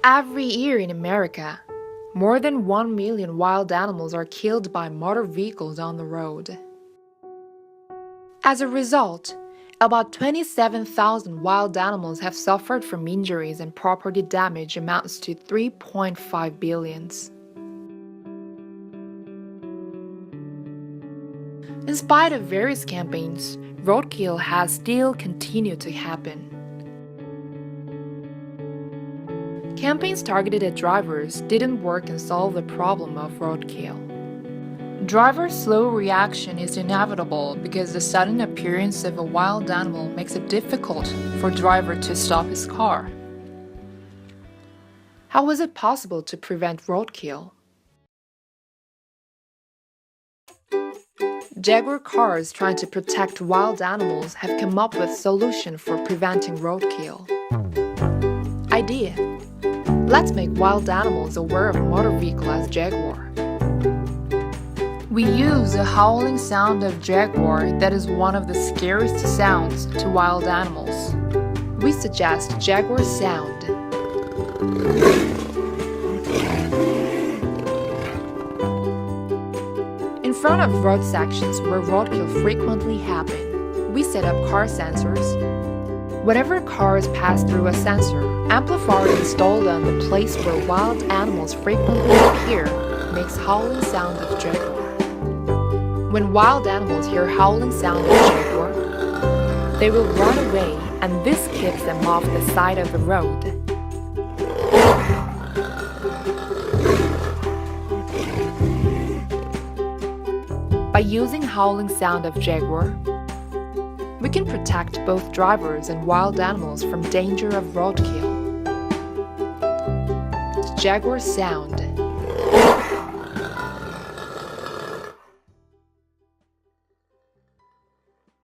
Every year in America, more than 1 million wild animals are killed by motor vehicles on the road. As a result, about 27,000 wild animals have suffered from injuries and property damage amounts to 3.5 billion. In spite of various campaigns, roadkill has still continued to happen. Campaigns targeted at drivers didn't work and solve the problem of roadkill. Drivers' slow reaction is inevitable because the sudden appearance of a wild animal makes it difficult for a driver to stop his car. How was it possible to prevent roadkill? Jaguar cars trying to protect wild animals have come up with a solution for preventing roadkill. Idea: let's make wild animals aware of a motor vehicle as Jaguar. We use a howling sound of Jaguar that is one of the scariest sounds to wild animals. We suggest Jaguar Sound. In front of road sections where roadkill frequently happen, we set up car sensors. Whenever cars pass through a sensor, amplifier installed on the place where wild animals frequently appear makes howling sound of Jaguar. When wild animals hear howling sound of Jaguar, they will run away, and this keeps them off the side of the road. By using howling sound of Jaguar, we can protect both drivers and wild animals from danger of roadkill. Jaguar Sound.